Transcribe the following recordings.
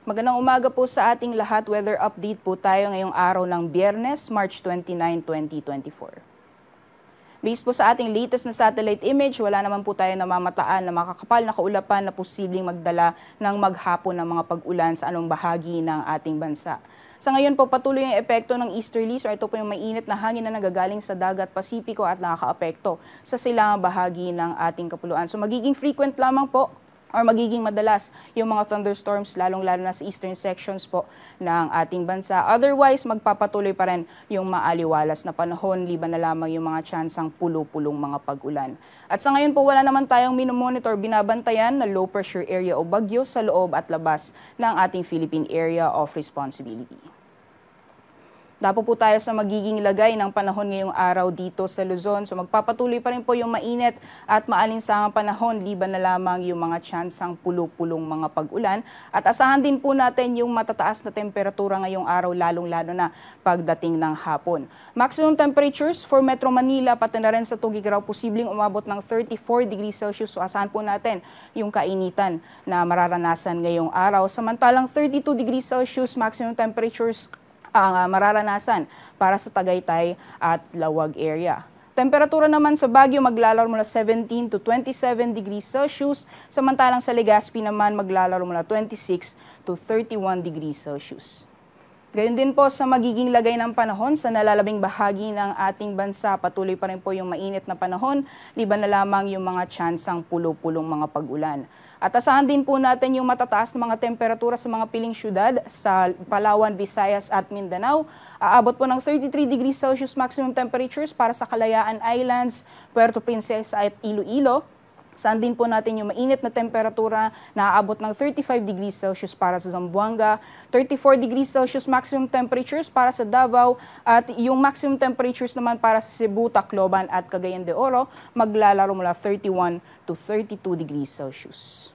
Magandang umaga po sa ating lahat. Weather update po tayo ngayong araw ng Biyernes, March 29, 2024. Based po sa ating latest na satellite image, wala naman po tayo namamataan na makakapal na kaulapan na posibleng magdala ng maghapon ng mga pag-ulan sa anong bahagi ng ating bansa. Sa ngayon po, patuloy ang epekto ng easterlies o ito po yung mainit na hangin na nagagaling sa dagat Pasipiko at nakakaapekto sa silangang bahagi ng ating kapuluan. So magiging frequent lamang po or magiging madalas yung mga thunderstorms, lalong-lalo na sa eastern sections po ng ating bansa. Otherwise, magpapatuloy pa rin yung maaliwalas na panahon, liban na lamang yung mga tsansang pulo-pulong mga pag-ulan. At sa ngayon po, wala naman tayong minomonitor, binabantayan na low pressure area o bagyo sa loob at labas ng ating Philippine Area of Responsibility. Dapo po tayo sa magiging lagay ng panahon ngayong araw dito sa Luzon. So magpapatuloy pa rin po yung mainit at maalinsangang panahon, liban na lamang yung mga tsansang pulo-pulong mga pag-ulan. At asahan din po natin yung matataas na temperatura ngayong araw, lalong-lalo na pagdating ng hapon. Maximum temperatures for Metro Manila, pati na rin sa Tugigaraw, posibleng umabot ng 34 degrees Celsius. So asahan po natin yung kainitan na mararanasan ngayong araw. Samantalang 32 degrees Celsius maximum temperatures ang mararanasan para sa Tagaytay at Lawag area. Temperatura naman sa Baguio maglalaro mula 17 to 27 degrees Celsius, samantalang sa Legazpi naman maglalaro mula 26 to 31 degrees Celsius. Gayon din po sa magiging lagay ng panahon sa nalalabing bahagi ng ating bansa, patuloy pa rin po yung mainit na panahon, liban na lamang yung mga tsansang pulo-pulong mga pag-ulan. At asahan din po natin yung matataas na mga temperatura sa mga piling syudad sa Palawan, Visayas at Mindanao. Aabot po ng 33 degrees Celsius maximum temperatures para sa Kalayaan Islands, Puerto Princesa at Iloilo. Saan din po natin yung mainit na temperatura na aabot ng 35 degrees Celsius para sa Zamboanga, 34 degrees Celsius maximum temperatures para sa Davao, at yung maximum temperatures naman para sa Cebu, Tacloban at Cagayan de Oro maglalaro mula 31 to 32 degrees Celsius.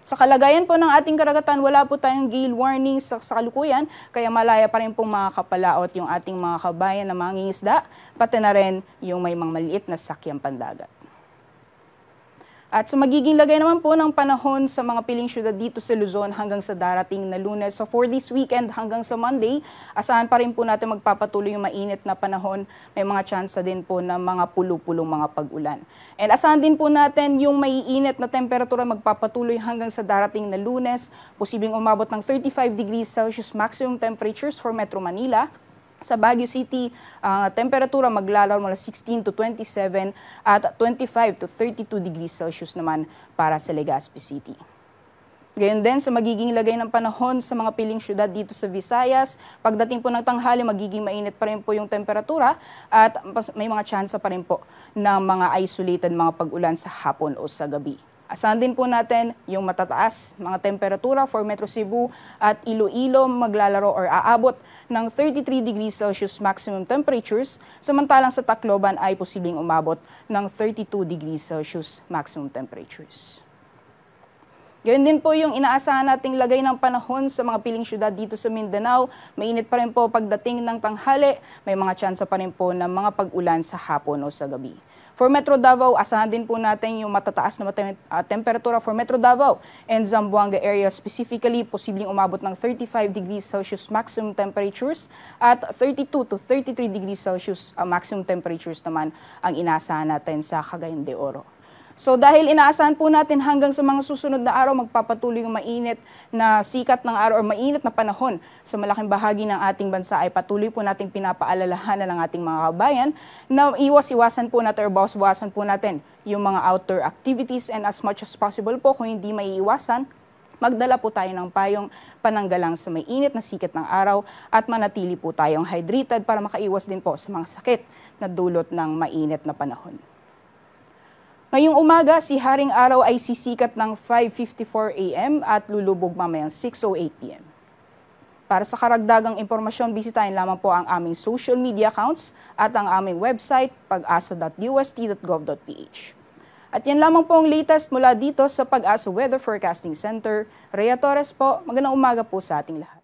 Sa kalagayan po ng ating karagatan, wala po tayong gale warning sa kalukuyan, kaya malaya pa rin pong makakapalaot yung ating mga kabayan na mangingisda, pati na rin yung may mga maliit na sakyang pandagat. At sa magiging lagay naman po ng panahon sa mga piling syudad dito sa Luzon hanggang sa darating na Lunes. So for this weekend hanggang sa Monday, asahan pa rin po natin magpapatuloy yung mainit na panahon. May mga tsansa din po ng mga pulo-pulong mga pag-ulan. And asahan din po natin yung maiinit na temperatura magpapatuloy hanggang sa darating na Lunes. Posibleng umabot ng 35 degrees Celsius maximum temperatures for Metro Manila. Sa Baguio City, temperatura maglalaro mula 16 to 27 at 25 to 32 degrees Celsius naman para sa Legazpi City. Gayon din sa magiging lagay ng panahon sa mga piling syudad dito sa Visayas, pagdating po ng tanghali magiging mainit pa rin po yung temperatura at may mga tsansa pa rin po ng mga isolated mga pag-ulan sa hapon o sa gabi. Asahan din po natin yung matataas mga temperatura for Metro Cebu at Iloilo maglalaro or aabot ng 33 degrees Celsius maximum temperatures, samantalang sa Tacloban ay posibleng umabot ng 32 degrees Celsius maximum temperatures. Gayon din po yung inaasahan nating lagay ng panahon sa mga piling syudad dito sa Mindanao. Mainit pa rin po pagdating ng tanghali, may mga tsansa pa rin po ng mga pag-ulan sa hapon o sa gabi. For Metro Davao, asahan din po natin yung matataas na temperatura for Metro Davao and Zamboanga area specifically, posibleng umabot ng 35 degrees Celsius maximum temperatures at 32 to 33 degrees Celsius maximum temperatures naman ang inaasahan natin sa Cagayan de Oro. So dahil inaasahan po natin hanggang sa mga susunod na araw magpapatuloy yung mainit na sikat ng araw o mainit na panahon sa malaking bahagi ng ating bansa, ay patuloy po natin pinapaalalahanan ng ating mga kabayan na iwas-iwasan po natin o bawas-bawasan po natin yung mga outdoor activities, and as much as possible po kung hindi maiiwasan, magdala po tayo ng payong pananggalang sa may init na sikat ng araw at manatili po tayong hydrated para makaiwas din po sa mga sakit na dulot ng mainit na panahon. Ngayong umaga, si Haring Araw ay sisikat ng 5:54 AM at lulubog mamayang 6:08 PM. Para sa karagdagang impormasyon, bisitahin lamang po ang aming social media accounts at ang aming website, pag-asa.ust.gov.ph. At yan lamang po ang latest mula dito sa Pag-asa Weather Forecasting Center. Rhea Torres po, magandang umaga po sa ating lahat.